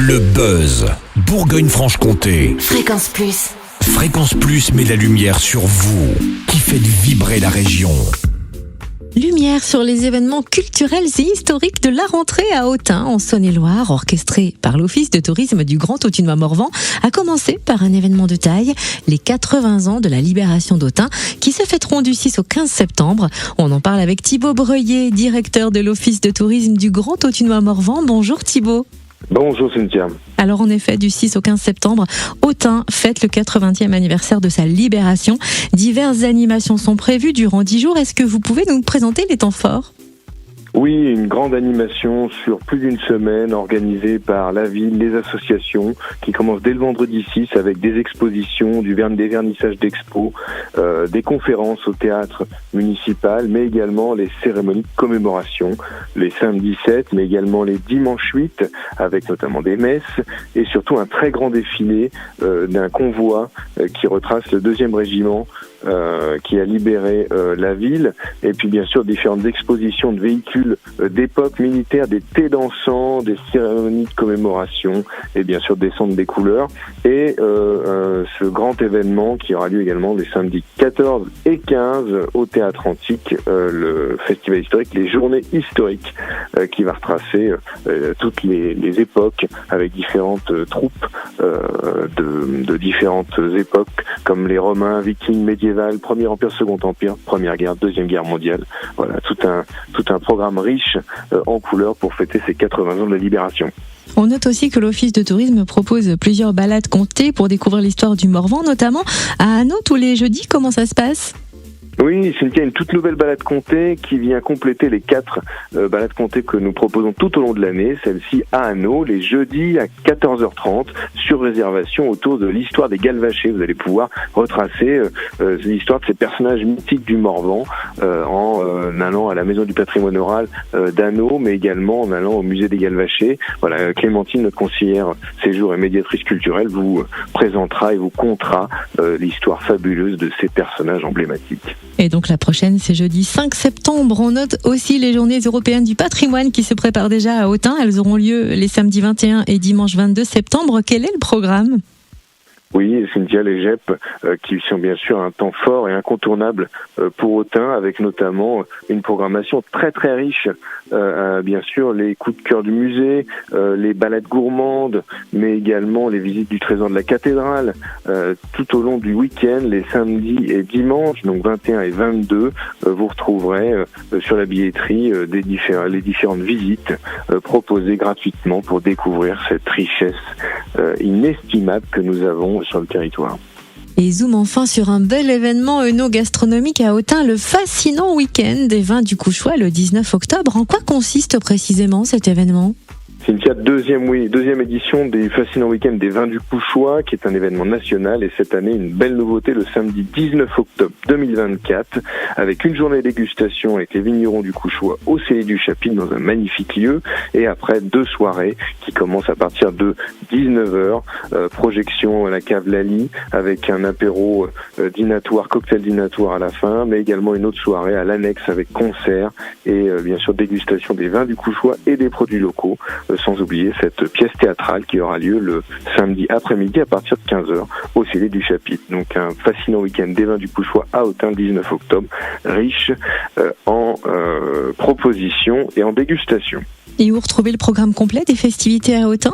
Le buzz Bourgogne-Franche-Comté. Fréquence Plus. Fréquence Plus met la lumière sur vous, qui faites vibrer la région. Lumière sur les événements culturels et historiques de la rentrée à Autun, en Saône-et-Loire, orchestré par l'Office de tourisme du Grand Autunois-Morvan, a commencé par un événement de taille, les 80 ans de la libération d'Autun, qui se fêteront du 6 au 15 septembre. On en parle avec Thibaut Breuillet, directeur de l'Office de tourisme du Grand Autunois-Morvan. Bonjour Thibaut. Bonjour Cynthia. Alors en effet, du 6 au 15 septembre, Autun fête le 80e anniversaire de sa libération. Diverses animations sont prévues durant 10 jours. Est-ce que vous pouvez nous présenter les temps forts ? Oui, une grande animation sur plus d'une semaine organisée par la ville, les associations, qui commence dès le vendredi 6 avec des expositions, des vernissages d'expos, des conférences au théâtre municipal, mais également les cérémonies de commémoration, les samedis 7, mais également les dimanches 8, avec notamment des messes, et surtout un très grand défilé d'un convoi qui retrace le 2e régiment qui a libéré la ville, et puis bien sûr différentes expositions de véhicules d'époque militaire, des thés dansants, des cérémonies de commémoration et bien sûr des centres des couleurs, et ce grand événement qui aura lieu également les samedis 14 et 15 au Théâtre Antique, le festival historique, les journées historiques qui va retracer toutes les époques avec différentes troupes de différentes époques comme les Romains, Vikings, médiévaux, Premier Empire, Second Empire, Première Guerre, Deuxième Guerre mondiale. Voilà, tout un programme riche en couleurs pour fêter ces 80 ans de la libération. On note aussi que l'Office de tourisme propose plusieurs balades comptées pour découvrir l'histoire du Morvan, notamment à Hanau tous les jeudis. Comment ça se passe ? Oui, Cynthia, une toute nouvelle balade comptée qui vient compléter les 4 balades comptées que nous proposons tout au long de l'année. Celle-ci à Hanau, les jeudis à 14h30, sur réservation autour de l'histoire des Galvachés. Vous allez pouvoir retracer l'histoire de ces personnages mythiques du Morvan en allant à la Maison du patrimoine oral d'Hanau, mais également en allant au musée des Galvachés. Voilà, Clémentine, notre conseillère séjour et médiatrice culturelle, vous présentera et vous contera l'histoire fabuleuse de ces personnages emblématiques. Et donc la prochaine, c'est jeudi 5 septembre. On note aussi les journées européennes du patrimoine qui se préparent déjà à Autun. Elles auront lieu les samedis 21 et dimanche 22 septembre. Quel est le programme ? Oui, Cynthia, les GEP qui sont bien sûr un temps fort et incontournable pour Autun, avec notamment une programmation très très riche, bien sûr les coups de cœur du musée, les balades gourmandes, mais également les visites du trésor de la cathédrale, tout au long du week-end, les samedis et dimanches, donc 21 et 22, vous retrouverez sur la billetterie les différentes visites proposées gratuitement pour découvrir cette richesse inestimable que nous avons sur le territoire. Et zoom enfin sur un bel événement œno-gastronomique à Autun, le fascinant week-end des vins du Couchois le 19 octobre. En quoi consiste précisément cet événement ? Cynthia, deuxième édition des fascinants week-ends des vins du Couchois, qui est un événement national, et cette année une belle nouveauté le samedi 19 octobre 2024 avec une journée dégustation avec les vignerons du Couchois au Cellier du Chapitre dans un magnifique lieu, et après 2 soirées qui commencent à partir de 19h, projection à la cave Lali avec un apéro dînatoire, cocktail dînatoire à la fin, mais également une autre soirée à l'annexe avec concert et bien sûr dégustation des vins du Couchois et des produits locaux, sans oublier cette pièce théâtrale qui aura lieu le samedi après-midi à partir de 15h au Cellier du Chapitre. Donc un fascinant week-end des vins du Couchois à Autun le 19 octobre, riche en propositions et en dégustation. Et où retrouver le programme complet des festivités à Autun ?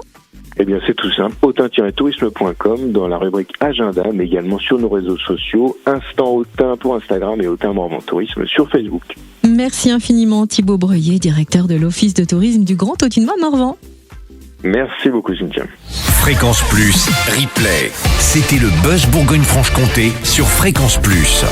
Eh bien, c'est tout simple, autun-tourisme.com dans la rubrique agenda, mais également sur nos réseaux sociaux, Instant Autun pour Instagram et Autun Morvan Tourisme sur Facebook. Merci infiniment Thibaut Breuillet, directeur de l'Office de tourisme du Grand Autunois-Morvan. Merci beaucoup Cynthia. Fréquence Plus, replay. C'était le buzz Bourgogne-Franche-Comté sur Fréquence Plus.